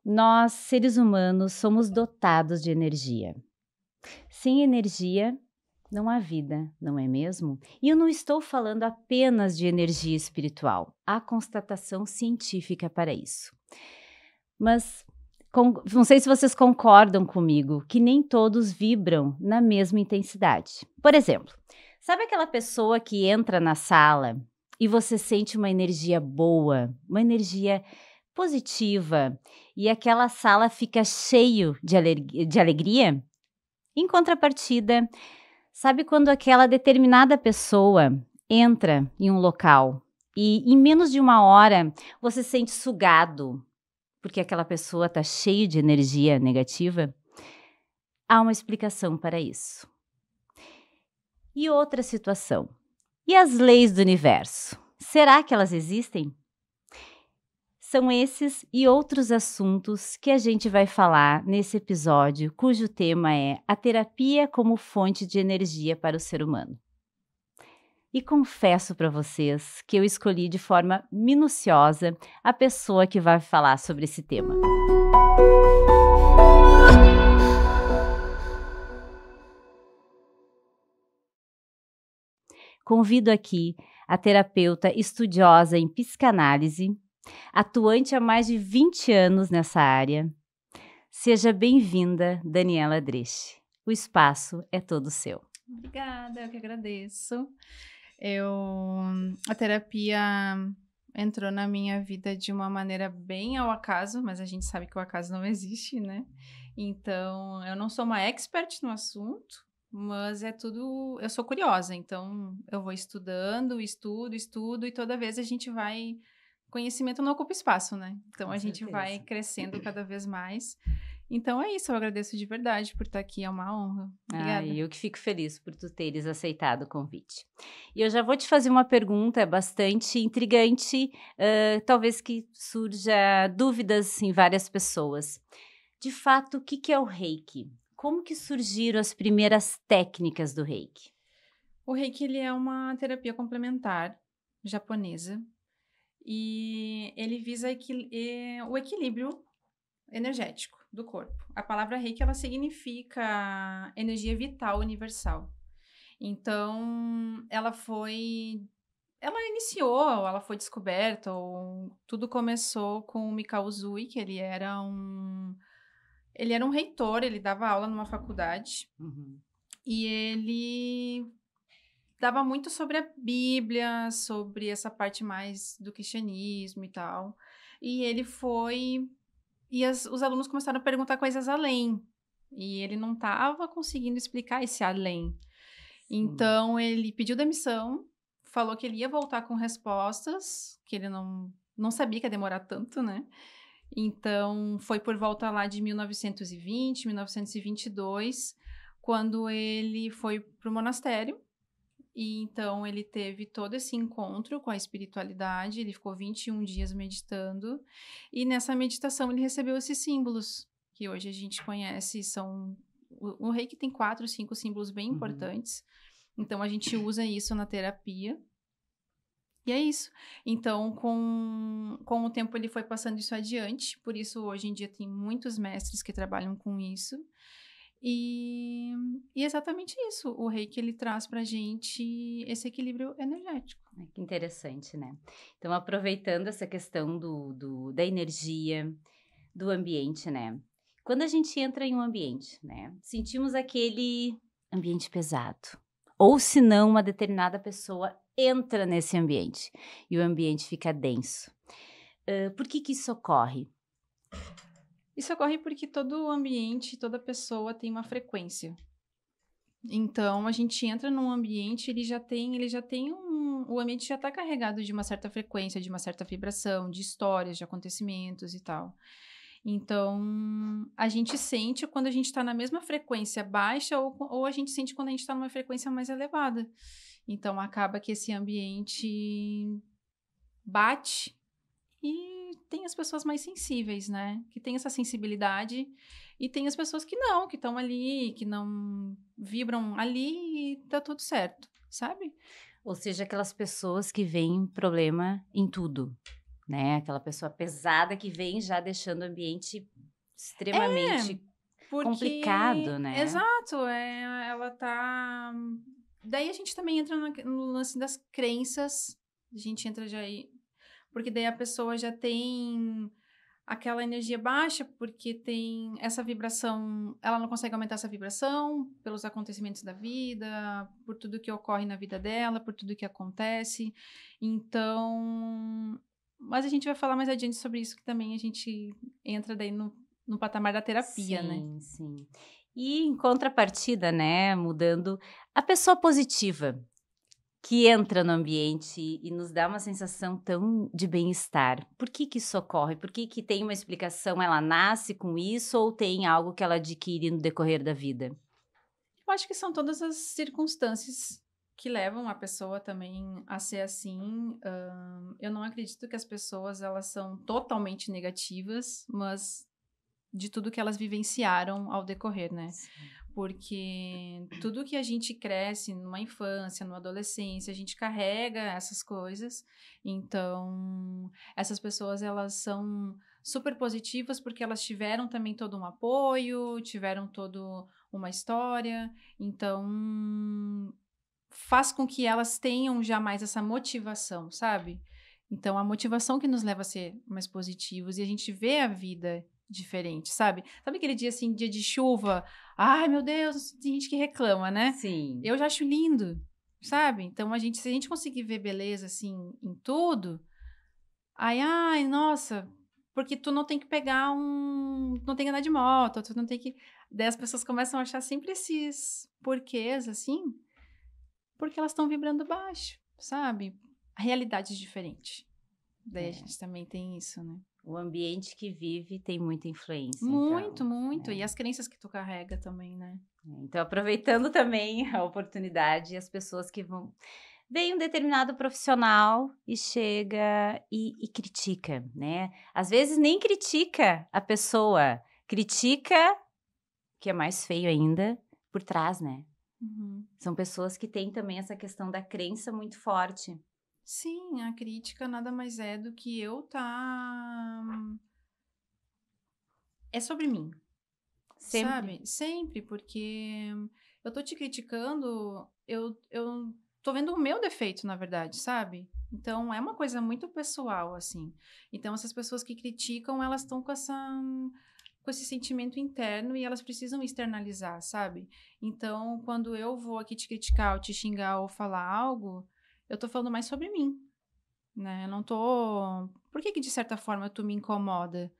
Nós, seres humanos, somos dotados de energia. Sem energia, não há vida, não é mesmo? E eu não estou falando apenas de energia espiritual. Há constatação científica para isso. Mas não sei se vocês concordam comigo que nem todos vibram na mesma intensidade. Por exemplo, sabe aquela pessoa que entra na sala e você sente uma energia boa, uma energia positiva, e aquela sala fica cheio de alegria? Em contrapartida, sabe quando aquela determinada pessoa entra em um local e em menos de uma hora você se sente sugado, porque aquela pessoa está cheia de energia negativa? Há uma explicação para isso. E outra situação. E as leis do universo? Será que elas existem? São esses e outros assuntos que a gente vai falar nesse episódio, cujo tema é a terapia como fonte de energia para o ser humano. E confesso para vocês que eu escolhi de forma minuciosa a pessoa que vai falar sobre esse tema. Convido aqui a terapeuta estudiosa em psicanálise, atuante há mais de 20 anos nessa área. Seja bem-vinda, Daniela Dresch. O espaço é todo seu. Obrigada, eu que agradeço. A terapia entrou na minha vida de uma maneira bem ao acaso, mas a gente sabe que o acaso não existe, né? Então, eu não sou uma expert no assunto, mas eu sou curiosa, então eu vou estudando, estudo, e toda vez a gente vai. Conhecimento não ocupa espaço, né? Então Com a gente certeza. vai crescendo cada vez mais. Então é isso, eu agradeço de verdade por estar aqui, é uma honra. Obrigada. Eu que fico feliz por tu teres aceitado o convite. E eu já vou te fazer uma pergunta bastante intrigante, talvez que surja dúvidas em várias pessoas. De fato, o que é o Reiki? Como que surgiram as primeiras técnicas do Reiki? O Reiki, ele é uma terapia complementar japonesa e ele visa o equilíbrio energético do corpo. A palavra Reiki, ela significa energia vital universal. Então, ela foi descoberta, ou tudo começou com o Mikao Usui, que ele era um reitor, ele dava aula numa faculdade, Uhum. e ele dava muito sobre a Bíblia, sobre essa parte mais do cristianismo e tal. E ele foi. Os alunos começaram a perguntar coisas além. E ele não estava conseguindo explicar esse além. Então, ele pediu demissão, falou que ele ia voltar com respostas, que ele não sabia que ia demorar tanto, né? Então, foi por volta lá de 1920, 1922, quando ele foi para o monastério. E então ele teve todo esse encontro com a espiritualidade, ele ficou 21 dias meditando, e nessa meditação ele recebeu esses símbolos, que hoje a gente conhece, o Reiki tem 4, 5 símbolos bem importantes, então a gente usa isso na terapia, e é isso. Então, com o tempo ele foi passando isso adiante, por isso hoje em dia tem muitos mestres que trabalham com isso, e, e é exatamente isso. O Reiki, ele traz pra gente esse equilíbrio energético. Ai, que interessante, né? Então, aproveitando essa questão da energia, do ambiente, né? Quando a gente entra em um ambiente, né? Sentimos aquele ambiente pesado. Ou se não, uma determinada pessoa entra nesse ambiente e o ambiente fica denso. Por que isso ocorre? Isso ocorre porque todo ambiente, toda pessoa tem uma frequência. Então, a gente entra num ambiente, o ambiente já está carregado de uma certa frequência, de uma certa vibração, de histórias, de acontecimentos e tal. Então, a gente sente quando a gente está na mesma frequência baixa ou a gente sente quando a gente está numa frequência mais elevada. Então, acaba que esse ambiente bate e tem as pessoas mais sensíveis, né? Que tem essa sensibilidade e tem as pessoas que não, que estão ali, que não vibram ali e tá tudo certo, sabe? Ou seja, aquelas pessoas que veem problema em tudo. né? Aquela pessoa pesada que vem já deixando o ambiente É, extremamente porque complicado, né? exato, ela tá daí a gente também entra no lance das crenças, a gente entra já aí porque daí a pessoa já tem aquela energia baixa, porque tem essa vibração, ela não consegue aumentar essa vibração pelos acontecimentos da vida, por tudo que ocorre na vida dela, por tudo que acontece. Então, mas a gente vai falar mais adiante sobre isso, que também a gente entra daí no patamar da terapia, né? Sim, sim. E em contrapartida, né, mudando, a pessoa positiva que entra no ambiente e nos dá uma sensação tão de bem-estar, por que que isso ocorre? Por que que tem uma explicação, ela nasce com isso ou tem algo que ela adquire no decorrer da vida? Eu acho que são todas as circunstâncias que levam a pessoa também a ser assim. Eu não acredito que as pessoas elas são totalmente negativas, mas de tudo que elas vivenciaram ao decorrer, né? Sim. Porque tudo que a gente cresce numa infância, numa adolescência, a gente carrega essas coisas. Então, essas pessoas elas são super positivas porque elas tiveram também todo um apoio, tiveram todo uma história. Então, faz com que elas tenham já mais essa motivação, sabe? Então, a motivação que nos leva a ser mais positivos e a gente vê a vida diferente, sabe? Sabe aquele dia assim, dia de chuva? Ai, meu Deus, tem gente que reclama, né? Sim. Eu já acho lindo, sabe? Então, se a gente conseguir ver beleza assim em tudo, aí, ai, nossa, porque tu não tem que pegar não tem que andar de moto, tu não tem que. Daí as pessoas começam a achar sempre esses porquês, assim, porque elas estão vibrando baixo, sabe? Realidades diferentes. Daí a É. gente também tem isso, né? O ambiente que vive tem muita influência, Muito, então, muito. E né? as crenças que tu carrega também, né? Então, aproveitando também a oportunidade, as pessoas que vão vem um determinado profissional e chega e critica, né? Às vezes nem critica a pessoa, critica, que é mais feio ainda, por trás, né? Uhum. São pessoas que têm também essa questão da crença muito forte. Sim, a crítica nada mais é do que eu tá. É sobre mim, Sempre. sabe? Sempre, porque eu tô te criticando, eu tô vendo o meu defeito, na verdade, sabe? Então é uma coisa muito pessoal, assim. Então essas pessoas que criticam, elas estão com esse sentimento interno e elas precisam externalizar, sabe? Então, quando eu vou aqui te criticar, ou te xingar ou falar algo, eu tô falando mais sobre mim, né? Eu não tô. Por que que de certa forma tu me incomoda?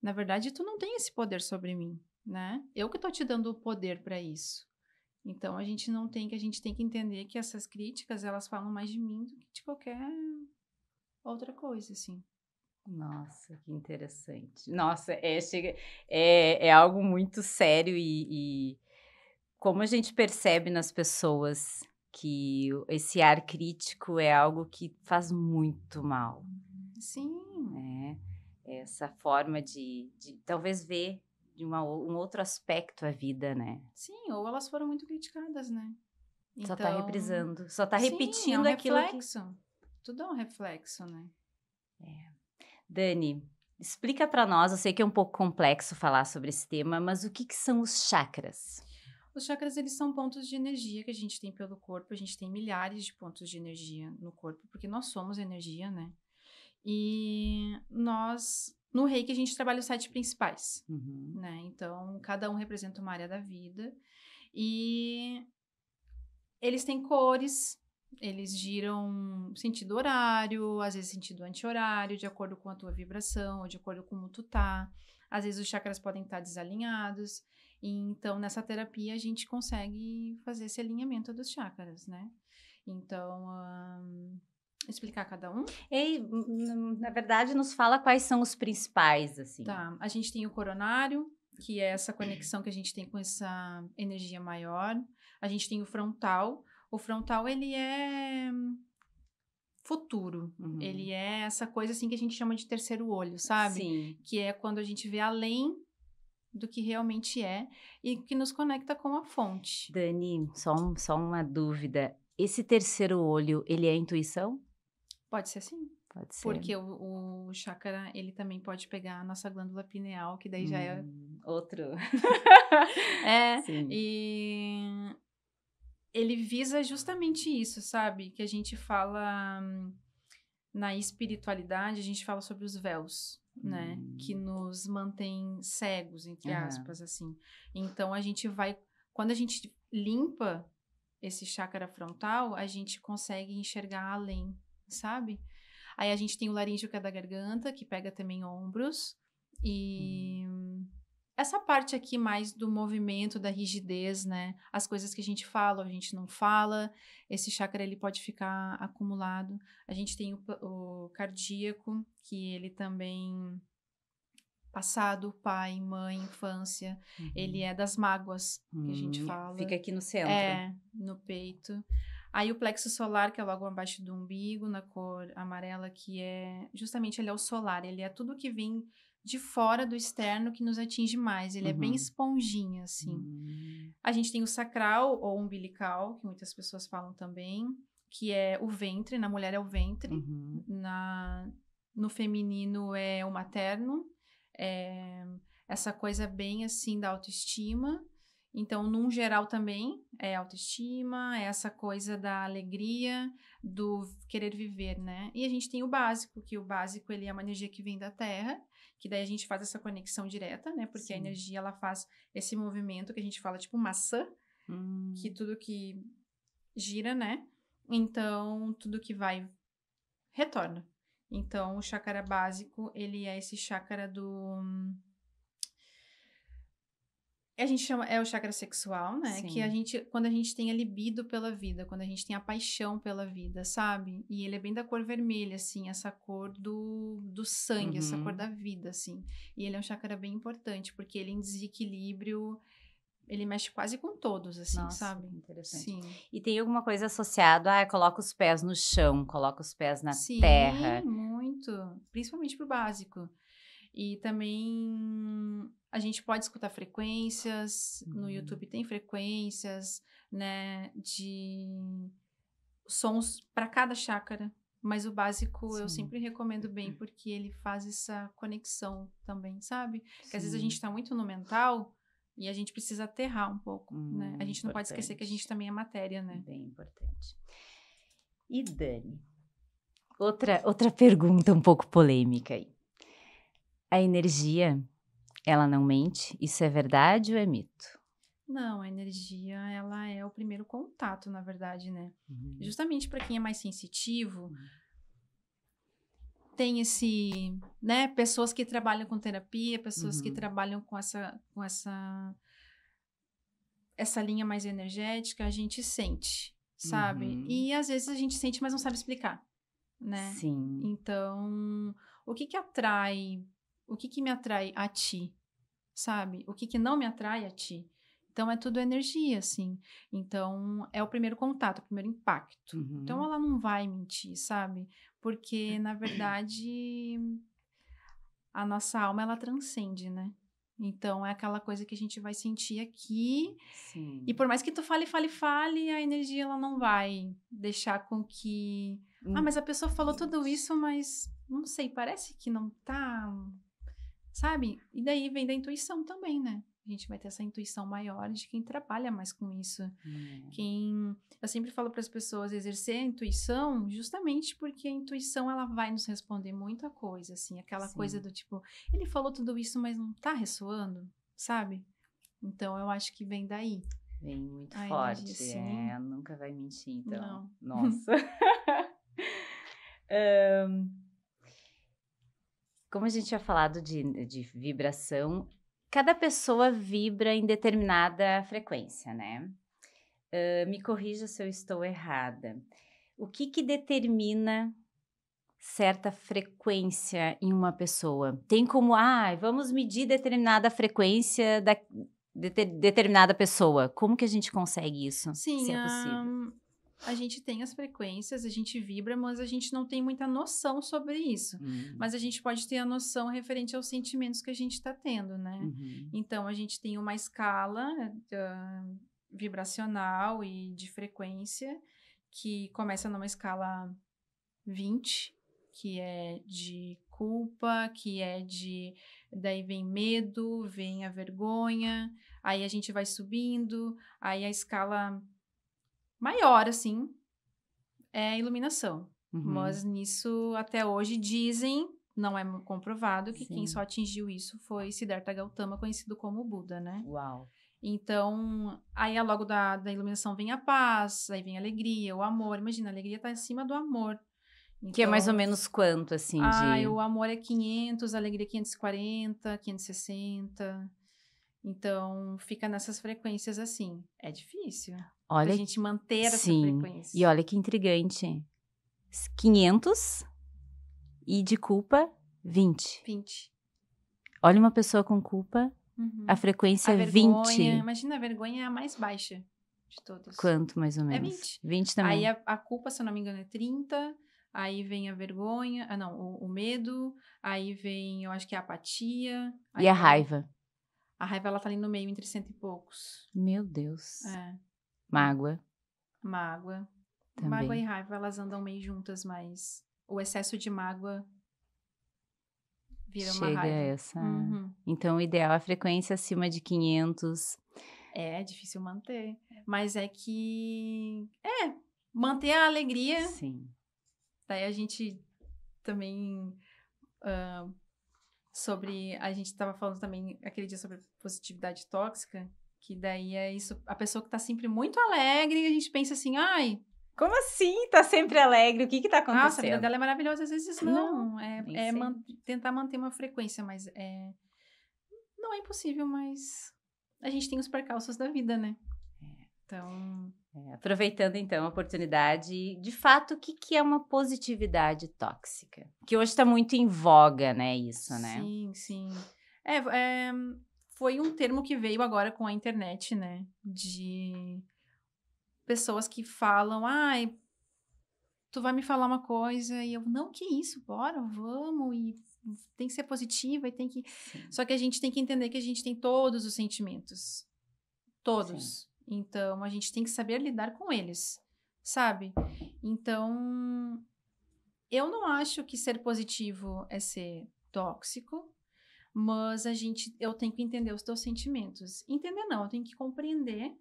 Na verdade, tu não tem esse poder sobre mim, né? Eu que tô te dando o poder para isso. Então a gente tem que entender que essas críticas, elas falam mais de mim do que de qualquer outra coisa, assim. Nossa, que interessante. Nossa, é algo muito sério e como a gente percebe nas pessoas que esse ar crítico é algo que faz muito mal, Sim, né? Essa forma de talvez ver de um outro aspecto a vida, né? sim, ou elas foram muito criticadas, né? Só tá Então, reprisando, só tá sim, é um repetindo aquilo que. reflexo. Tudo é um reflexo, né? Dani, explica pra nós, eu sei que é um pouco complexo falar sobre esse tema, mas o que que são os chakras? Os chakras, eles são pontos de energia que a gente tem pelo corpo. A gente tem milhares de pontos de energia no corpo, porque nós somos energia, né? E nós, no Reiki, a gente trabalha os 7 principais, Uhum. né? Então, cada um representa uma área da vida. E eles têm cores, eles giram sentido horário, às vezes sentido anti-horário, de acordo com a tua vibração, ou de acordo com como tu tá. Às vezes os chakras podem estar desalinhados. E então, nessa terapia, a gente consegue fazer esse alinhamento dos chakras, né? Então, explicar cada um? Na verdade, nos fala quais são os principais, assim. Tá, a gente tem o coronário, que é essa conexão que a gente tem com essa energia maior. A gente tem o frontal. O frontal, ele é futuro. Uhum. Ele é essa coisa assim que a gente chama de terceiro olho, sabe? Sim. Que é quando a gente vê além do que realmente é e que nos conecta com a fonte. Dani, só uma dúvida. Esse terceiro olho, ele é intuição? Pode ser assim? Pode ser. Porque o chácara, ele também pode pegar a nossa glândula pineal, que daí já é... Outro. Sim. E ele visa justamente isso, sabe? Que a gente fala na espiritualidade, a gente fala sobre os véus, né? Que nos mantém cegos, entre aspas, assim. Então, a gente vai... Quando a gente limpa esse chácara frontal, a gente consegue enxergar além, sabe? Aí a gente tem o laríngeo, que é da garganta, que pega também ombros. E essa parte aqui mais do movimento, da rigidez, né? As coisas que a gente fala, a gente não fala. Esse chácara, ele pode ficar acumulado. A gente tem o cardíaco, que ele também... Passado, pai, mãe, infância. Ele é das mágoas, que a gente fala. Fica aqui no centro. No peito. Aí o plexo solar, que é logo abaixo do umbigo, na cor amarela, que é... Justamente, ele é o solar. Ele é tudo que vem de fora do externo que nos atinge mais. Ele é bem esponjinha, assim. A gente tem o sacral, ou umbilical, que muitas pessoas falam também, que é o ventre. Na mulher é o ventre. No feminino é o materno. Essa coisa bem assim da autoestima. Então, num geral também é autoestima, é essa coisa da alegria, do querer viver, né? E a gente tem o básico, que o básico ele é uma energia que vem da Terra, que daí a gente faz essa conexão direta, né? Porque a energia ela faz esse movimento que a gente fala tipo maçã, que tudo que gira, né? Então, tudo que vai retorna. Então, o chácara básico, ele é esse chácara do... A gente chama, é o chácara sexual, né? Sim. Que a gente, quando a gente tem a libido pela vida, quando a gente tem a paixão pela vida, sabe? E ele é bem da cor vermelha, assim, essa cor do sangue, essa cor da vida, assim. E ele é um chácara bem importante, porque ele em desequilíbrio, ele mexe quase com todos, assim, Nossa, sabe? Interessante. Sim. E tem alguma coisa associada, coloca os pés no chão, coloca os pés na Sim, terra. muito. Principalmente pro básico. E também a gente pode escutar frequências, no YouTube tem frequências, né, de sons para cada chácara, mas o básico eu sempre recomendo bem, porque ele faz essa conexão também, sabe? Que às vezes a gente tá muito no mental e a gente precisa aterrar um pouco, né? A gente não pode esquecer que a gente também é matéria, né? Bem importante. E Dani, outra pergunta um pouco polêmica aí. A energia, ela não mente? Isso é verdade ou é mito? Não, a energia, ela é o primeiro contato, na verdade, né? Justamente para quem é mais sensitivo, tem esse, né? Pessoas que trabalham com terapia, pessoas que trabalham com essa linha mais energética, a gente sente, sabe? E às vezes a gente sente, mas não sabe explicar, né? Sim. Então, o que me atrai a ti, sabe? O que não me atrai a ti? Então, é tudo energia, assim. Então, é o primeiro contato, o primeiro impacto. Então, ela não vai mentir, sabe? Porque, na verdade, a nossa alma, ela transcende, né? Então, é aquela coisa que a gente vai sentir aqui. Sim. E por mais que tu fale, a energia, ela não vai deixar com que... mas a pessoa falou tudo isso, mas não sei, parece que não tá... Sabe? E daí vem da intuição também, né? A gente vai ter essa intuição maior de quem trabalha mais com isso. Eu sempre falo para as pessoas exercer a intuição justamente porque a intuição ela vai nos responder muita coisa, assim. Aquela coisa do tipo, ele falou tudo isso, mas não tá ressoando, sabe? Então, eu acho que vem daí. Vem muito a forte. Energia, sim. Nunca vai mentir, então. Não. Nossa. Como a gente tinha falado de vibração, cada pessoa vibra em determinada frequência, né? Me corrija se eu estou errada. O que determina certa frequência em uma pessoa? Tem como, vamos medir determinada frequência da determinada pessoa. Como que a gente consegue isso? Sim, se é possível? A gente tem as frequências, a gente vibra, mas a gente não tem muita noção sobre isso. Mas a gente pode ter a noção referente aos sentimentos que a gente está tendo, né? Então, a gente tem uma escala vibracional e de frequência que começa numa escala 20, que é de culpa, daí vem medo, vem a vergonha, aí a gente vai subindo, aí a escala maior, assim, é a iluminação. Mas nisso, até hoje, dizem, não é comprovado, que quem Sim. só atingiu isso foi Siddhartha Gautama, conhecido como Buda, né? Uau. Então, aí logo da iluminação vem a paz, aí vem a alegria, o amor. Imagina, a alegria tá acima do amor. Que é mais ou Então, menos quanto, assim, de... o amor é 500, a alegria é 540, 560. Então, fica nessas frequências assim. É difícil pra Olha, gente manter essa sim. frequência. E olha que intrigante. 500 e de culpa, 20. 20. Olha uma pessoa com culpa, a Uhum. frequência A é vergonha, 20. imagina, a vergonha é a mais baixa de todas. Quanto, mais ou É menos? 20. 20 Aí também. a culpa, se eu não me engano, é 30. Aí vem a vergonha. Ah, não, o medo. Aí vem, eu acho que é a apatia. E Aí a logo. raiva? A raiva, ela tá ali no meio, entre cento e poucos. Meu Deus. É. Mágoa Mágoa. Mágoa e também. raiva, elas andam meio juntas, mas o excesso de mágoa vira uma Chega a raiva. essa... Uhum. Então, o ideal é a frequência acima de 500. É difícil manter. Mas é que. Manter a alegria. Sim. Daí a gente também. A gente estava falando também aquele dia sobre positividade tóxica, que daí é isso, a pessoa que tá sempre muito alegre, e a gente pensa assim, ai, Como assim? Tá sempre alegre? O que tá nossa, a vida acontecendo? dela é maravilhosa, às vezes Não, não, nem sempre. tentar manter uma frequência, mas não é impossível, mas a gente tem os percalços da vida, né? Então... Aproveitando então a oportunidade, de fato, o que é uma positividade tóxica? Que hoje está muito em voga, né, isso, né? Sim, sim. Foi um termo que veio agora com a internet, né? De pessoas que falam, ai, tu vai me falar uma coisa e eu, não, que isso, bora, vamos, e tem que ser positiva e tem que... Sim. Só que a gente tem que entender que a gente tem todos os sentimentos. Todos. Sim. Então, a gente tem que saber lidar com eles, sabe? Então, eu não acho que ser positivo é ser tóxico, mas eu tenho que entender os teus sentimentos. Entender não, eu tenho que compreender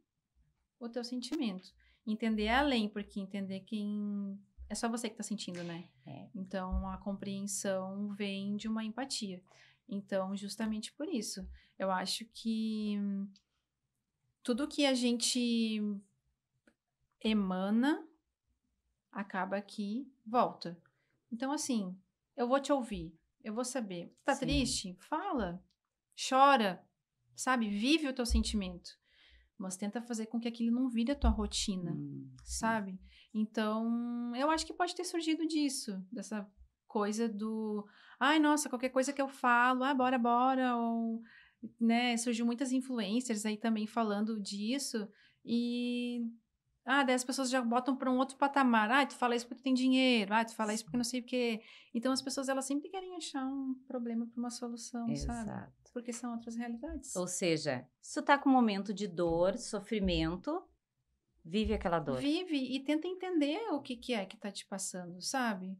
o teu sentimento. Entender além, porque entender quem... É só você que tá sentindo, né? Então, a compreensão vem de uma empatia. Então, justamente por isso, eu acho que tudo que a gente emana acaba que volta. Então, assim, eu vou te ouvir, eu vou saber. Tá Sim. triste? Fala, chora, sabe? Vive o teu sentimento. Mas tenta fazer com que aquilo não vire a tua rotina, sabe? Então, eu acho que pode ter surgido disso, dessa coisa do... Ai, nossa, qualquer coisa que eu falo, bora, bora, ou... Né, surgiu muitas influencers aí também falando disso, e... daí as pessoas já botam para um outro patamar. Tu fala isso porque tu tem dinheiro. Tu fala isso porque não sei o quê. Então, as pessoas, elas sempre querem achar um problema para uma solução, sabe? Exato. Porque são outras realidades. Ou seja, se tu tá com um momento de dor, sofrimento, vive aquela dor. Vive e tenta entender o que é que tá te passando, sabe?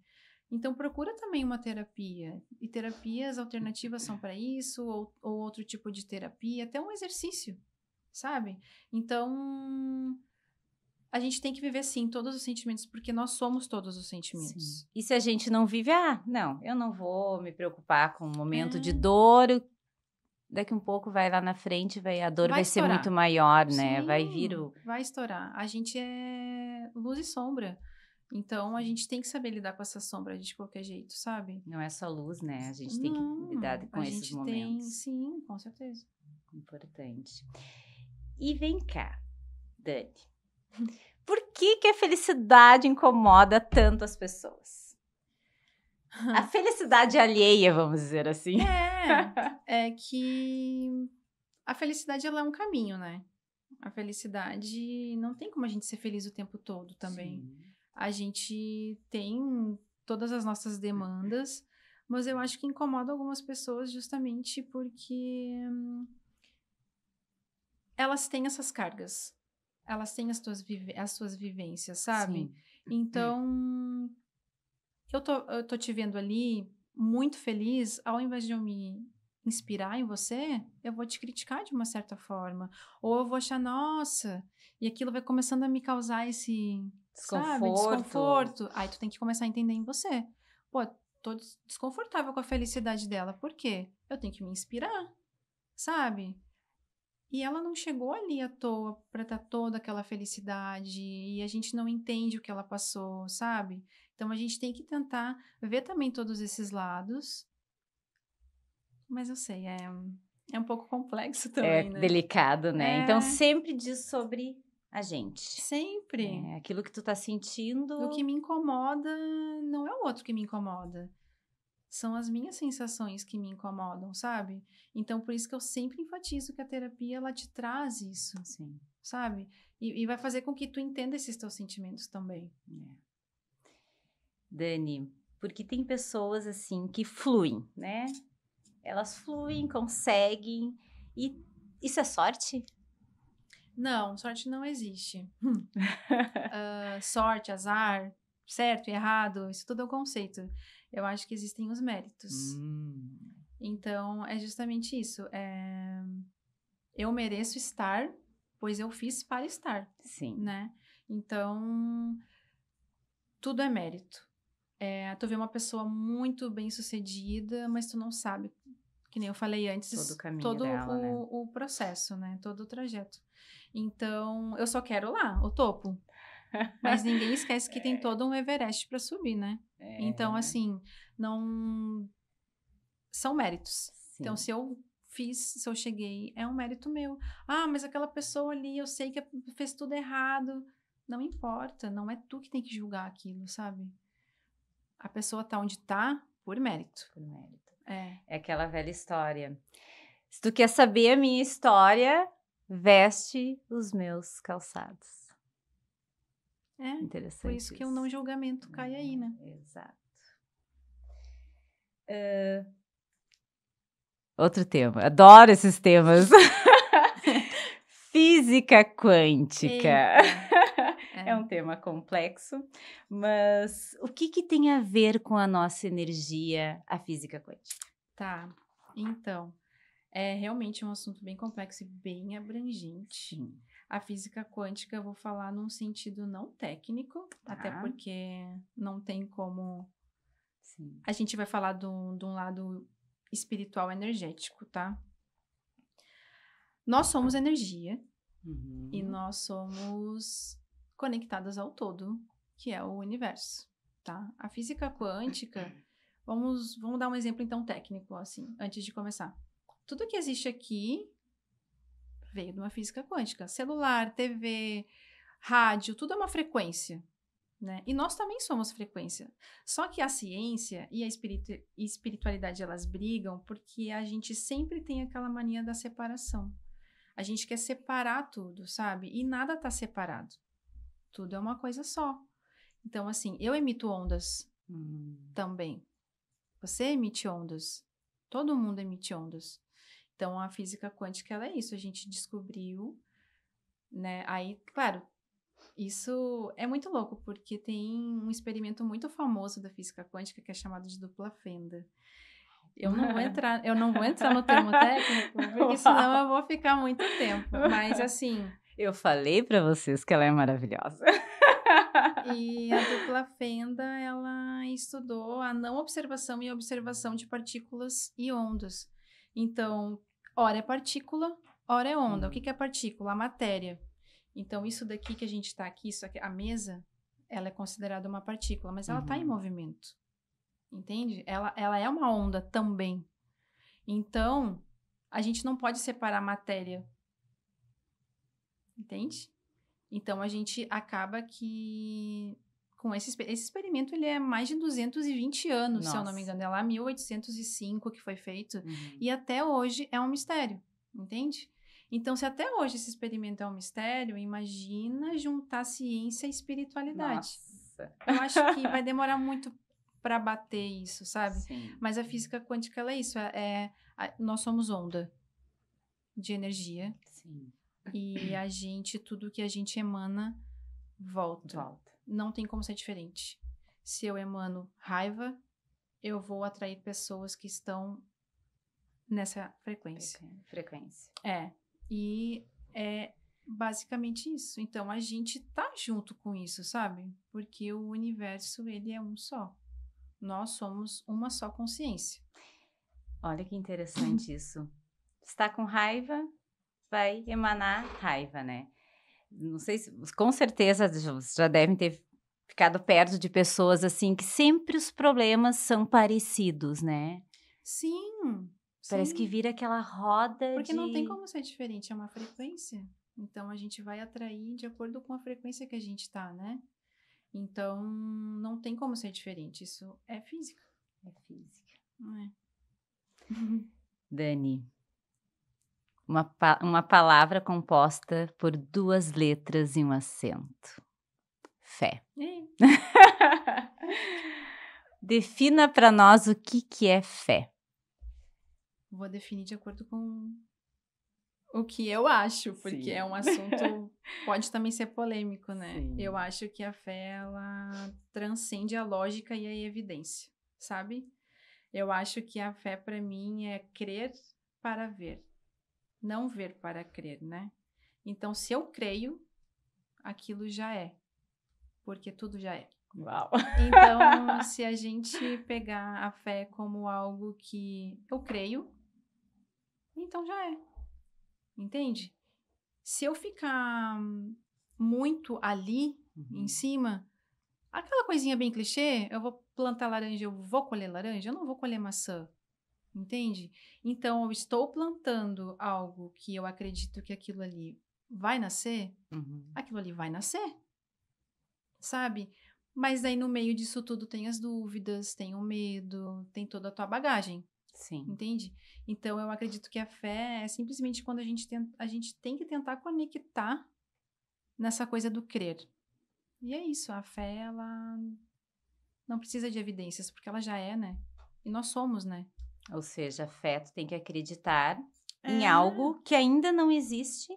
Então, procura também uma terapia. E terapias alternativas são para isso, ou outro tipo de terapia, até um exercício, sabe? Então, a gente tem que viver, sim, todos os sentimentos, porque nós somos todos os sentimentos. Sim. E se a gente não vive, não, eu não vou me preocupar com um momento de dor, daqui um pouco vai lá na frente, a dor vai ser muito maior, né? Sim, vai vir vai estourar. A gente é luz e sombra. Então, a gente tem que saber lidar com essa sombra de qualquer jeito, sabe? Não é só luz, né? A gente tem que lidar com esses momentos. Sim, com certeza. Importante. E vem cá, Dani. Por que a felicidade incomoda tanto as pessoas? A felicidade alheia, vamos dizer assim. É que a felicidade, ela é um caminho, né? A felicidade, não tem como a gente ser feliz o tempo todo também. Sim. A gente tem todas as nossas demandas, mas eu acho que incomoda algumas pessoas justamente porque elas têm essas cargas. Elas têm as suas vivências, sabe? Sim. Então, eu tô te vendo ali muito feliz, ao invés de eu me inspirar em você, eu vou te criticar de uma certa forma. Ou eu vou achar, nossa, e aquilo vai começando a me causar esse, sabe, Desconforto. desconforto. Aí tu tem que começar a entender em você. Pô, tô desconfortável com a felicidade dela. Por quê? Eu tenho que me inspirar, sabe? E ela não chegou ali à toa para dar toda aquela felicidade e a gente não entende o que ela passou, sabe? Então a gente tem que tentar ver também todos esses lados, mas eu sei, é um pouco complexo É também, né? delicado, né? Então É, sempre diz sobre a gente. sempre. É, aquilo que tu tá O que sentindo. me incomoda não é o outro que me incomoda. São as minhas sensações que me incomodam, sabe? Então, por isso que eu sempre enfatizo que a terapia, ela te traz isso, Sim. sabe? E vai fazer com que tu entenda esses teus sentimentos também. É. Dani, porque tem pessoas assim que fluem, né? Elas fluem, conseguem. E isso é sorte? Não, sorte não existe. Sorte, azar, certo e errado, isso tudo é um conceito. Eu acho que existem os méritos. Então, é justamente isso. Eu mereço estar, pois eu fiz para estar, Sim. né? Então, tudo é mérito. Tu vê uma pessoa muito bem sucedida, mas tu não sabe, que nem eu falei antes, Todo o caminho todo dela, né? o processo, né? Todo o trajeto. Então, eu só quero lá, o topo. Mas ninguém esquece que tem todo um Everest para subir, né? Então, assim, não. São méritos. Então, Sim. se eu fiz, se eu cheguei, é um mérito meu. Ah, mas aquela pessoa ali, eu sei que fez tudo errado. Não importa, não é tu que tem que julgar aquilo, sabe? A pessoa tá onde tá por mérito. Por mérito. É. É aquela velha história. Se tu quer saber a minha história, veste os meus calçados. Interessante. Por isso que o não julgamento cai aí, né? Exato. Outro tema. Adoro esses temas. Física quântica. É um tema complexo, mas o que tem a ver com a nossa energia, a física quântica? Tá. Então, é realmente um assunto bem complexo e bem abrangente. Sim. A física quântica eu vou falar num sentido não técnico, até porque não tem como. Sim. A gente vai falar de um lado espiritual energético, tá? Nós somos energia e nós somos conectadas ao todo, que é o universo, tá? A física quântica, vamos dar um exemplo então técnico, assim, antes de começar. Tudo que existe aqui veio de uma física quântica. Celular, TV, rádio, tudo é uma frequência, né? E nós também somos frequência. Só que a ciência e a espiritualidade, elas brigam porque a gente sempre tem aquela mania da separação. A gente quer separar tudo, sabe? E nada tá separado. Tudo é uma coisa só. Então, assim, eu emito ondas também. Você emite ondas. Todo mundo emite ondas. Então, a física quântica, ela é isso. A gente descobriu, né? Aí, claro, isso é muito louco, porque tem um experimento muito famoso da física quântica que é chamado de dupla fenda. Eu não vou entrar no termo técnico, porque senão eu vou ficar muito tempo. Mas, assim... Eu falei para vocês que ela é maravilhosa. E a dupla fenda, ela estudou a não observação e a observação de partículas e ondas. Então, ora é partícula, ora é onda. O que é partícula? A matéria. Então, isso daqui que a gente está aqui, isso aqui, a mesa, ela é considerada uma partícula, mas ela está em movimento. Entende? Ela é uma onda também. Então, a gente não pode separar a matéria. Entende? Então, a gente acaba que... Com esse experimento, ele é mais de 220 anos, se eu não me engano. É lá 1805 que foi feito. E até hoje é um mistério, entende? Então, se até hoje esse experimento é um mistério, imagina juntar ciência e espiritualidade. Nossa. Eu acho que vai demorar muito para bater isso, sabe? Sim. Mas a física quântica, ela é isso. Nós somos onda de energia. Sim. E a gente, tudo que a gente emana, volta. Não tem como ser diferente. Se eu emano raiva, eu vou atrair pessoas que estão nessa frequência. Frequência. E é basicamente isso. Então, a gente tá junto com isso, sabe? Porque o universo, ele é um só. Nós somos uma só consciência. Olha que interessante isso. Está com raiva, vai emanar raiva, né? Não sei se, com certeza, já devem ter ficado perto de pessoas assim, que sempre os problemas são parecidos, né? Sim, Parece que sim. vira aquela roda Porque não tem de... como ser diferente, é uma frequência. Então, a gente vai atrair de acordo com a frequência que a gente tá, né? Então, não tem como ser diferente. Isso é física. É física. Não é? Dani, uma palavra composta por 2 letras e um acento. Fé. É. Defina para nós o que é fé. Vou definir de acordo com o que eu acho, porque Sim. é um assunto, pode também ser polêmico, né? Sim. Eu acho que a fé, ela transcende a lógica e a evidência, sabe? Eu acho que a fé, para mim, é crer para ver, não ver para crer, né? Então, se eu creio, aquilo já é, porque tudo já é. Uau. Então, se a gente pegar a fé como algo que eu creio, então já é. Entende? Se eu ficar muito ali em cima, aquela coisinha bem clichê, eu vou plantar laranja, eu vou colher laranja, eu não vou colher maçã. Entende? Então, eu estou plantando algo que eu acredito que aquilo ali vai nascer, aquilo ali vai nascer. Sabe? Mas aí no meio disso tudo tem as dúvidas, tem o medo, tem toda a tua bagagem. Sim. Entende? Então, eu acredito que a fé é simplesmente quando a gente tem que tentar conectar nessa coisa do crer. E é isso, a fé, ela não precisa de evidências, porque ela já é, né? E nós somos, né? Ou seja, fé, tu tem que acreditar em É. algo que ainda não existe,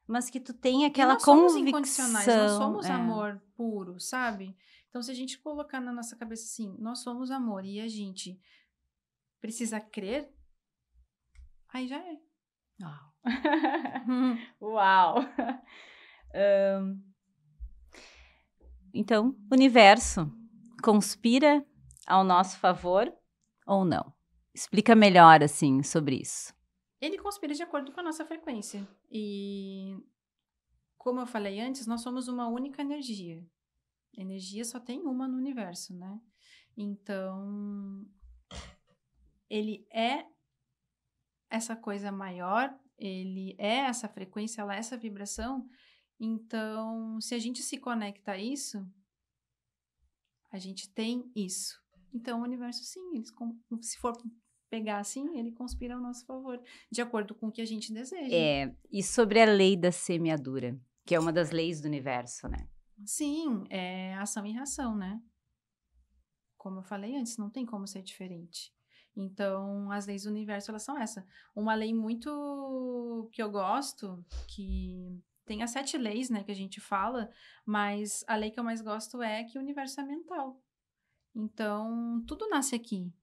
mas que tu tem aquela E nós somos convicção. incondicionais, nós somos amor puro, sabe? Então, se a gente colocar na nossa cabeça assim, nós somos amor e a gente precisa crer, aí já é. Uau! Então, o universo conspira ao nosso favor ou não? Explica melhor, assim, sobre isso. Ele conspira de acordo com a nossa frequência. E, como eu falei antes, nós somos uma única energia. Energia só tem uma no universo, né? Então, ele é essa coisa maior, ele é essa frequência, ela é essa vibração. Então, se a gente se conecta a isso, a gente tem isso. Então, o universo, sim, se for pegar assim, ele conspira ao nosso favor, de acordo com o que a gente deseja. E sobre a lei da semeadura, que é uma das leis do universo, né? Sim, é ação e reação, né? Como eu falei antes, não tem como ser diferente. Então, as leis do universo, elas são essa. Uma lei muito que eu gosto, que tem as 7 leis, né, que a gente fala, mas a lei que eu mais gosto é que o universo é mental. Então, tudo nasce aqui.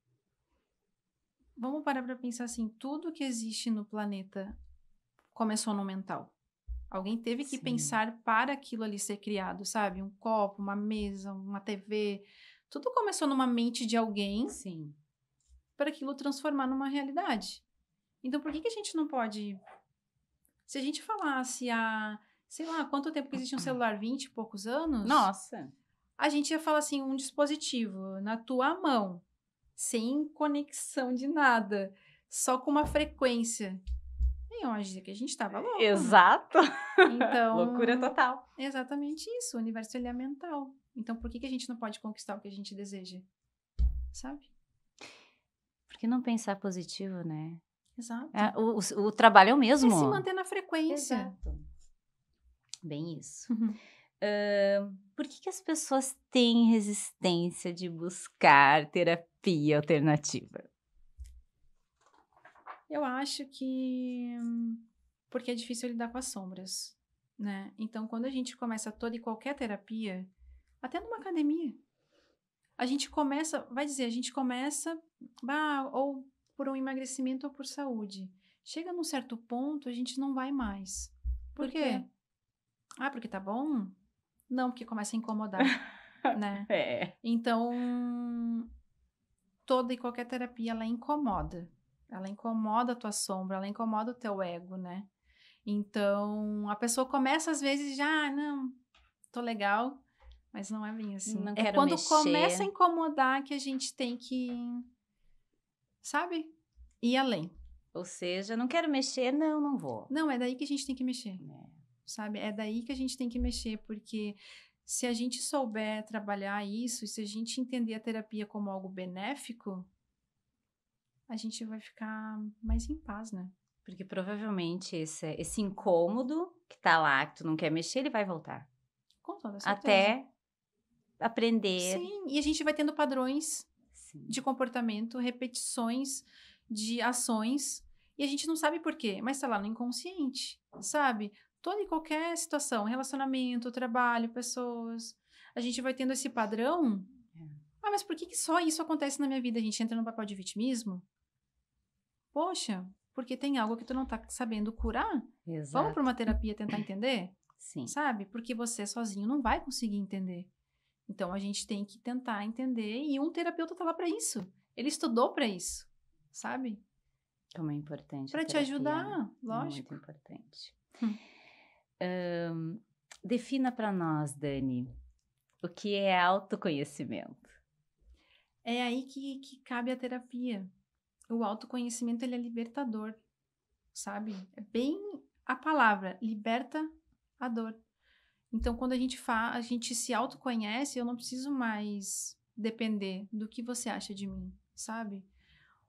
Vamos parar para pensar assim, tudo que existe no planeta começou no mental. Alguém teve que pensar para aquilo ali ser criado, sabe? Um copo, uma mesa, uma TV. Tudo começou numa mente de alguém para aquilo transformar numa realidade. Então, por que a gente não pode... Se a gente falasse há, sei lá, quanto tempo que existe um celular? 20 e poucos anos? Nossa! A gente ia falar assim, um dispositivo na tua mão, sem conexão de nada, só com uma frequência. E eu dizer que a gente estava louco. Exato! Né? Então, loucura total. Exatamente isso. O universo, ele é mental. Então, por que a gente não pode conquistar o que a gente deseja? Sabe? Por que não pensar positivo, né? Exato. O trabalho é o mesmo. É se manter na frequência. Exato. Bem isso. Por que as pessoas têm resistência de buscar terapia alternativa? Eu acho que... porque é difícil lidar com as sombras, né? Então, quando a gente começa toda e qualquer terapia, até numa academia, a gente começa, ou por um emagrecimento ou por saúde. Chega num certo ponto, a gente não vai mais. Por quê? Ah, porque tá bom? Não, porque começa a incomodar, né? Então, toda e qualquer terapia, ela incomoda. Ela incomoda a tua sombra, ela incomoda o teu ego, né? Então, a pessoa começa às vezes já, não, tô legal, mas não é bem assim. Não É quero quando mexer. começa a incomodar que a gente tem que, sabe? Ir além. Ou seja, não quero mexer, não vou. Não, é daí que a gente tem que mexer, sabe? É daí que a gente tem que mexer, porque se a gente souber trabalhar isso, e se a gente entender a terapia como algo benéfico, a gente vai ficar mais em paz, né? Porque provavelmente esse incômodo que tá lá, que tu não quer mexer, ele vai voltar. Com toda certeza. Até aprender. Sim, e a gente vai tendo padrões de comportamento, repetições de ações, e a gente não sabe por quê, mas tá lá no inconsciente, sabe? Toda e qualquer situação, relacionamento, trabalho, pessoas, a gente vai tendo esse padrão. Ah, mas por que só isso acontece na minha vida? A gente entra no papel de vitimismo? Poxa, porque tem algo que tu não tá sabendo curar? Exato. Vamos para uma terapia tentar entender? Sim. Sabe? Porque você sozinho não vai conseguir entender. Então, a gente tem que tentar entender, e um terapeuta tá lá para isso. Ele estudou para isso, sabe? Como é importante. Para te ajudar, lógico. É muito importante. Defina para nós, Dani, o que é autoconhecimento. É aí que cabe a terapia. O autoconhecimento, ele é libertador, sabe? É bem a palavra, liberta a dor. Então, quando a gente se autoconhece, eu não preciso mais depender do que você acha de mim, sabe?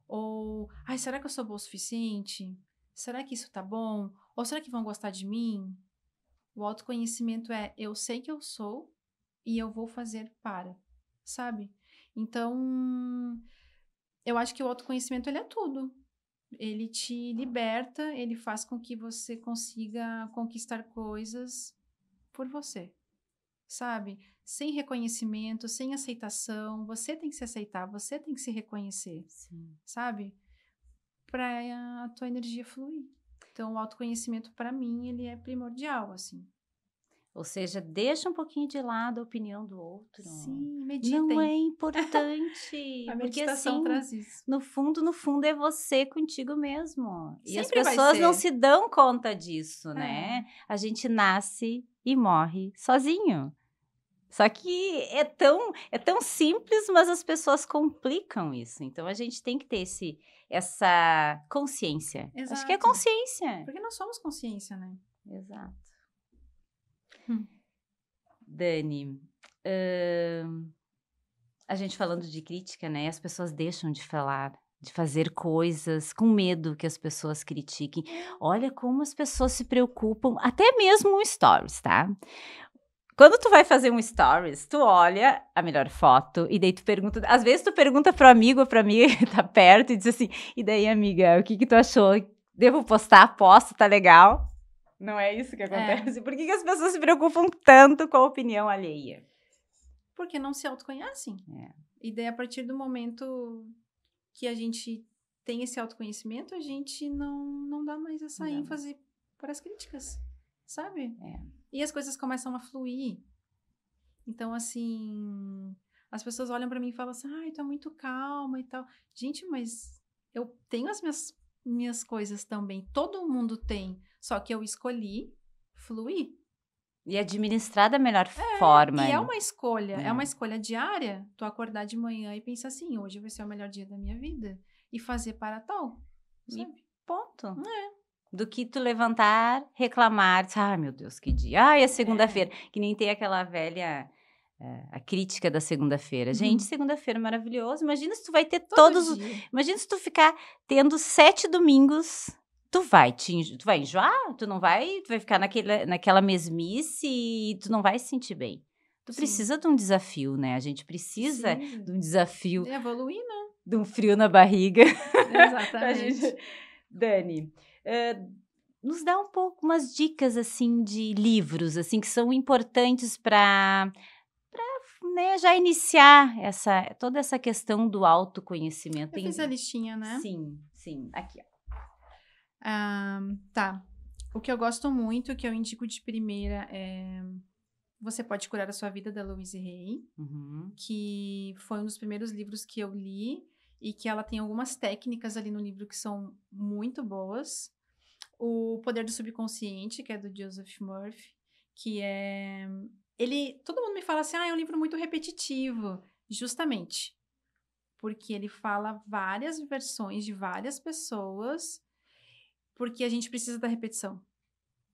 Ou, será que eu sou boa o suficiente? Será que isso tá bom? Ou será que vão gostar de mim? O autoconhecimento é, eu sei que eu sou e eu vou fazer para, sabe? Então, eu acho que o autoconhecimento, ele é tudo. Ele te liberta, ele faz com que você consiga conquistar coisas por você, sabe? Sem reconhecimento, sem aceitação, você tem que se aceitar, você tem que se reconhecer, sabe? Para a tua energia fluir. Então, o autoconhecimento, para mim, ele é primordial, assim. Ou seja, deixa um pouquinho de lado a opinião do outro. Sim, meditem. Não é importante. A porque meditação assim, traz isso. No fundo, é você contigo mesmo. E as Sempre vai pessoas não ser. se dão conta disso, né? A gente nasce e morre sozinho. Só que é tão simples, mas as pessoas complicam isso. Então, a gente tem que ter essa consciência. Exato. Acho que é consciência. Porque nós somos consciência, né? Exato. Dani, a gente falando de crítica, né? As pessoas deixam de falar, de fazer coisas com medo que as pessoas critiquem. Olha como as pessoas se preocupam, até mesmo um stories, tá? Quando tu vai fazer um stories, tu olha a melhor foto e daí tu pergunta, às vezes tu pergunta pro amigo ou pra amiga que tá perto e diz assim, e daí amiga, o que tu achou? Devo postar? Posto, tá legal? Não é isso que acontece? Por que as pessoas se preocupam tanto com a opinião alheia? Porque não se autoconhecem. E daí, a partir do momento que a gente tem esse autoconhecimento, a gente não dá mais essa ênfase para as críticas, sabe? E as coisas começam a fluir. Então, assim, as pessoas olham para mim e falam assim, tu é muito calma e tal. Gente, mas eu tenho as minhas coisas também. Todo mundo tem. Só que eu escolhi fluir. E administrar da melhor forma. E é uma escolha diária. Tu acordar de manhã e pensar assim, hoje vai ser o melhor dia da minha vida. E fazer para tal, sabe? E ponto. Do que tu levantar, reclamar, meu Deus, que dia. É segunda-feira. Que nem tem aquela velha, a crítica da segunda-feira. Gente, segunda-feira é maravilhoso. Imagina se tu vai ter todos... Imagina se tu ficar tendo 7 domingos... Tu vai enjoar? Tu vai ficar naquela mesmice e tu não vai se sentir bem. Tu precisa de um desafio, né? A gente precisa de um desafio. De evoluir, né? De um frio na barriga. Exatamente. Dani, nos dá umas dicas, assim, de livros, assim, que são importantes para né, já iniciar toda essa questão do autoconhecimento. Eu fiz a listinha, né? Sim. Aqui, ó. Tá. O que eu gosto muito, que eu indico de primeira é Você Pode Curar a Sua Vida, da Louise Hay, que foi um dos primeiros livros que eu li e que ela tem algumas técnicas ali no livro que são muito boas. O Poder do Subconsciente, que é do Joseph Murphy, que é... Todo mundo me fala assim, é um livro muito repetitivo. Justamente, porque ele fala várias versões de várias pessoas, porque a gente precisa da repetição,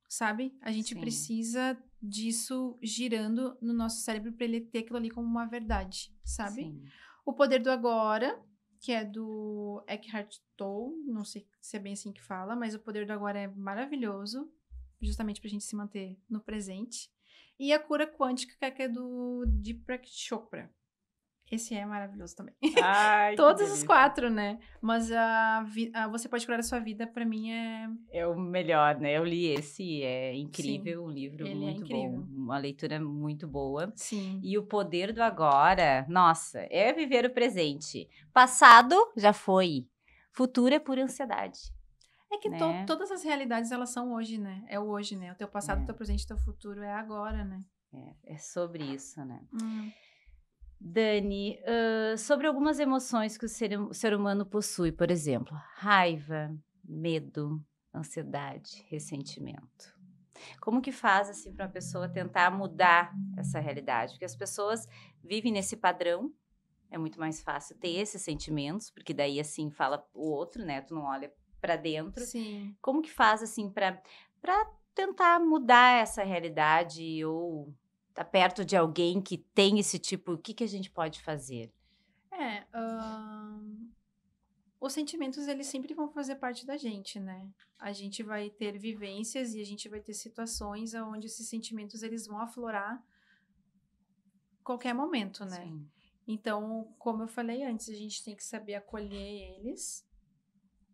sabe? A gente Sim. precisa disso girando no nosso cérebro para ele ter aquilo ali como uma verdade, sabe? Sim. O Poder do Agora, que é do Eckhart Tolle, não sei se é bem assim que fala, mas o Poder do Agora é maravilhoso, justamente pra gente se manter no presente. E a Cura Quântica, que é do Deepak Chopra. Esse é maravilhoso também. Ai, Todos os 4, né? Mas Você Pode Curar a Sua Vida, pra mim, é o melhor, né? Eu li esse, é incrível, Sim, um livro ele muito bom, uma leitura muito boa. Sim. E o Poder do Agora, nossa, é viver o presente. Passado já foi, futuro é pura ansiedade. É que né? todas as realidades, elas são hoje, né? É o hoje, né? O teu passado, o teu presente, o teu futuro é agora, né? É sobre isso, né? Dani, sobre algumas emoções que o ser humano possui, por exemplo, raiva, medo, ansiedade, ressentimento. Como que faz assim para uma pessoa tentar mudar essa realidade? Porque as pessoas vivem nesse padrão, é muito mais fácil ter esses sentimentos, porque daí assim fala o outro, né? Tu não olha para dentro. Sim. Como que faz assim para tentar mudar essa realidade ou tá perto de alguém que tem esse tipo, o que a gente pode fazer? Os sentimentos, eles sempre vão fazer parte da gente, né? A gente vai ter vivências e a gente vai ter situações onde esses sentimentos, eles vão aflorar qualquer momento, né? Sim. Então, como eu falei antes, a gente tem que saber acolher eles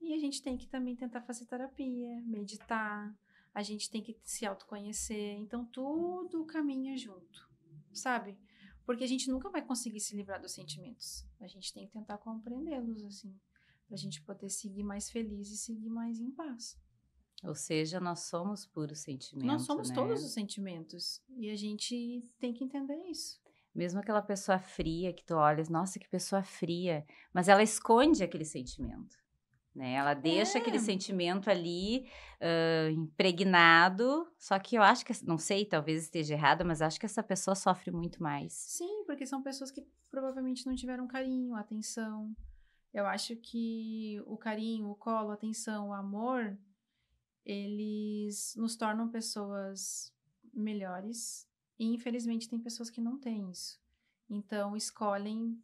e a gente tem que também tentar fazer terapia, meditar, a gente tem que se autoconhecer. Então, tudo caminha junto, sabe? Porque a gente nunca vai conseguir se livrar dos sentimentos. A gente tem que tentar compreendê-los, assim, pra gente poder seguir mais feliz e seguir mais em paz. Ou seja, nós somos puro sentimento, Nós somos né? todos os sentimentos e a gente tem que entender isso. Mesmo aquela pessoa fria que tu olhas, nossa, que pessoa fria, mas ela esconde aquele sentimento, né? Ela deixa aquele sentimento ali impregnado, só que eu acho que, não sei, talvez esteja errada, mas acho que essa pessoa sofre muito mais. Sim, porque são pessoas que provavelmente não tiveram carinho, atenção. Eu acho que o carinho, o colo, a atenção, o amor, eles nos tornam pessoas melhores. E infelizmente tem pessoas que não têm isso. Então escolhem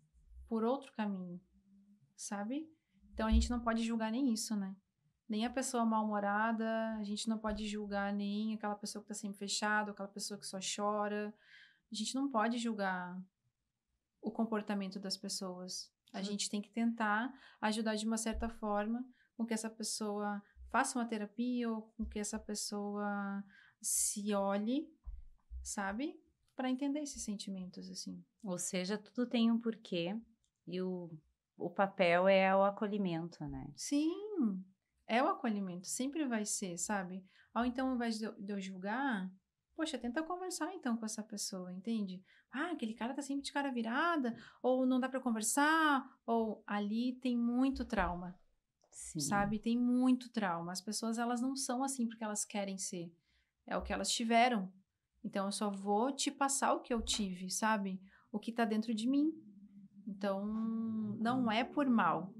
por outro caminho, sabe? Então a gente não pode julgar nem isso, né? Nem a pessoa mal-humorada, a gente não pode julgar nem aquela pessoa que tá sempre fechada, aquela pessoa que só chora. A gente não pode julgar o comportamento das pessoas. A gente tem que tentar ajudar de uma certa forma com que essa pessoa faça uma terapia ou com que essa pessoa se olhe, sabe? Para entender esses sentimentos, assim. Ou seja, tudo tem um porquê e o papel é o acolhimento, né? Sim, é o acolhimento, sempre vai ser, sabe? Ou então, ao invés de eu julgar, poxa, tenta conversar então com essa pessoa, entende? Aquele cara tá sempre de cara virada, ou não dá para conversar, ou ali tem muito trauma. Sim. Sabe? Tem muito trauma. As pessoas, elas não são assim porque elas querem ser. É o que elas tiveram. Então, eu só vou te passar o que eu tive, sabe? O que tá dentro de mim. Então, não é por mal.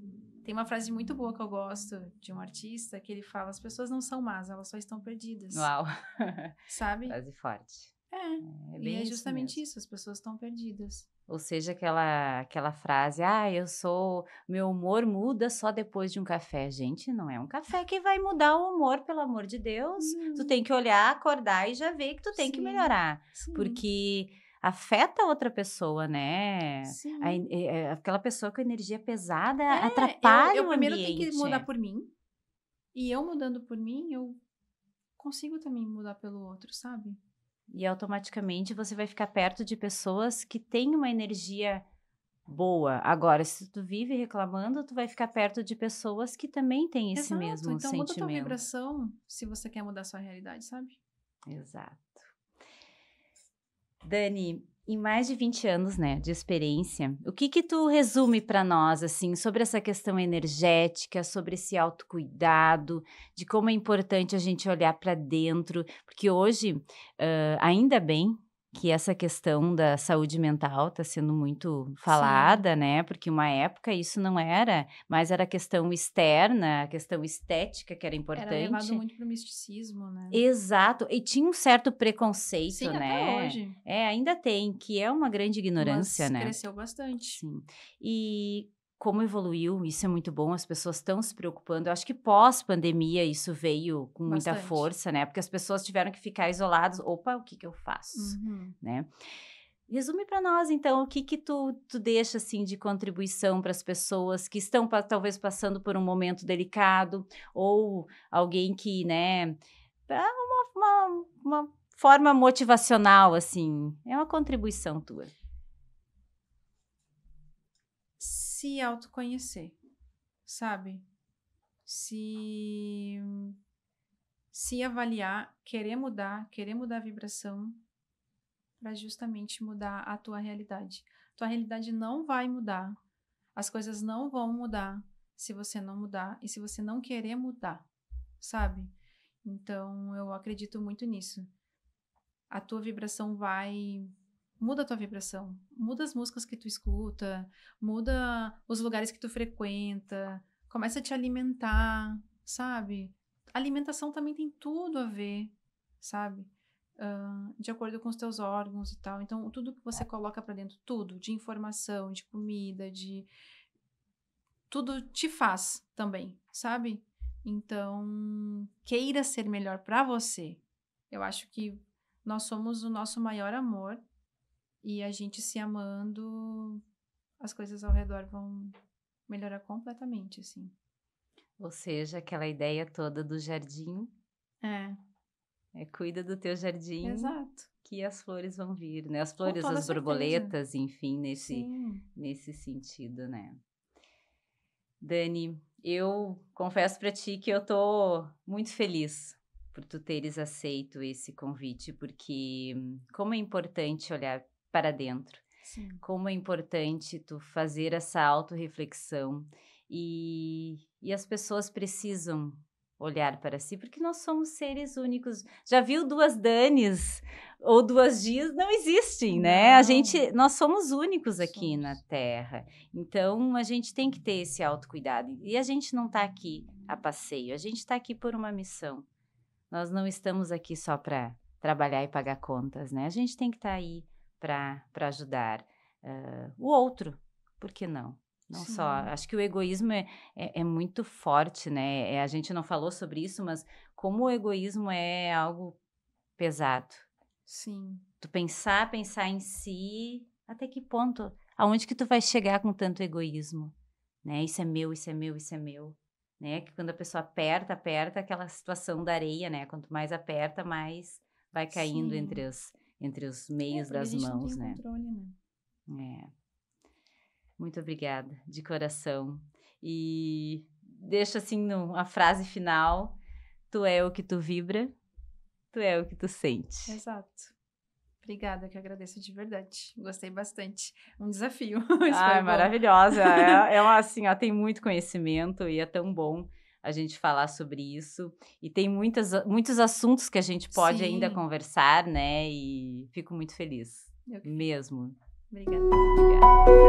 Tem uma frase muito boa que eu gosto de um artista que ele fala: as pessoas não são más, elas só estão perdidas. Uau! Sabe? Frase forte. É bem e é isso justamente mesmo. isso, as pessoas estão perdidas. Ou seja, aquela frase, meu humor muda só depois de um café. Gente, não é um café que vai mudar o humor, pelo amor de Deus. Tu tem que olhar, acordar e já ver que tu tem que melhorar. Sim. Porque afeta outra pessoa, né? Sim. Aquela pessoa com energia pesada atrapalha eu o primeiro ambiente. tenho que mudar por mim. E eu mudando por mim, eu consigo também mudar pelo outro, sabe? E automaticamente você vai ficar perto de pessoas que têm uma energia boa. Agora, se tu vive reclamando, tu vai ficar perto de pessoas que também têm esse Exato. mesmo Então muda a tua sentimento. vibração se você quer mudar a sua realidade, sabe? Exato. Dani, em mais de 20 anos, né, de experiência, o que tu resume para nós, assim, sobre essa questão energética, sobre esse autocuidado, de como é importante a gente olhar para dentro, porque hoje, ainda bem que essa questão da saúde mental está sendo muito Sim. falada, né, porque uma época isso não era, mas era a questão externa, a questão estética que era Era levado importante. muito pro misticismo, né? Exato, e tinha um certo preconceito, Sim, até né. hoje. Ainda tem, que é uma grande ignorância, Mas né. cresceu bastante. Sim. E como evoluiu, isso é muito bom, as pessoas estão se preocupando. Eu acho que pós-pandemia isso veio com muita Bastante. força, né, porque as pessoas tiveram que ficar isoladas. "Opa, o que que eu faço?", Uhum. né. Resume para nós, então, o que que tu deixa, assim, de contribuição para as pessoas que estão talvez passando por um momento delicado, ou alguém que, né, pra uma forma motivacional, assim, é uma contribuição tua. Se autoconhecer, sabe? Se avaliar, querer mudar a vibração para justamente mudar a tua realidade. Tua realidade não vai mudar. As coisas não vão mudar se você não mudar e se você não querer mudar, sabe? Então, eu acredito muito nisso. A tua vibração vai... Muda a tua vibração. Muda as músicas que tu escuta, muda os lugares que tu frequenta, começa a te alimentar, sabe? Alimentação também tem tudo a ver, sabe? De acordo com os teus órgãos e tal. Então, tudo que você coloca pra dentro, tudo, de informação, de comida, de... Tudo te faz também, sabe? Então, queira ser melhor pra você. Eu acho que nós somos o nosso maior amor e a gente se amando, as coisas ao redor vão melhorar completamente, assim. Ou seja, aquela ideia toda do jardim, cuida do teu jardim, Exato. que as flores vão vir, né, as Com flores, toda as certeza. borboletas, enfim, Sim. nesse sentido, né. Dani, eu confesso para ti que eu tô muito feliz por tu teres aceito esse convite, porque como é importante olhar para dentro, Sim. como é importante tu fazer essa autorreflexão e as pessoas precisam olhar para si, porque nós somos seres únicos. Já viu 2 Danis ou 2 Gias? Não existem, né? Não. Nós somos únicos aqui na Somos. Terra. Então, a gente tem que ter esse autocuidado. E a gente não está aqui a passeio, a gente está aqui por uma missão. Nós não estamos aqui só para trabalhar e pagar contas, né? A gente tem que estar aí para ajudar o outro, por que não? Não Sim. só, acho que o egoísmo é muito forte, né? A gente não falou sobre isso, mas como o egoísmo é algo pesado. Sim. Tu pensar em si, até que ponto? Aonde que tu vai chegar com tanto egoísmo? Né? Isso é meu, isso é meu, isso é meu. Né? Que quando a pessoa aperta, aquela situação da areia, né? Quanto mais aperta, mais vai caindo Sim. entre os meios Porque a das gente não mãos, tem né? controle, né? Muito obrigada, de coração. E deixa assim a frase final: tu é o que tu vibra, tu é o que tu sente. Exato. Obrigada, que eu agradeço de verdade. Gostei bastante. Um desafio. Maravilhosa. Assim, ó, tem muito conhecimento e é tão bom a gente falar sobre isso. E tem muitos assuntos que a gente pode ainda conversar, né? E fico muito feliz. Mesmo. Obrigada.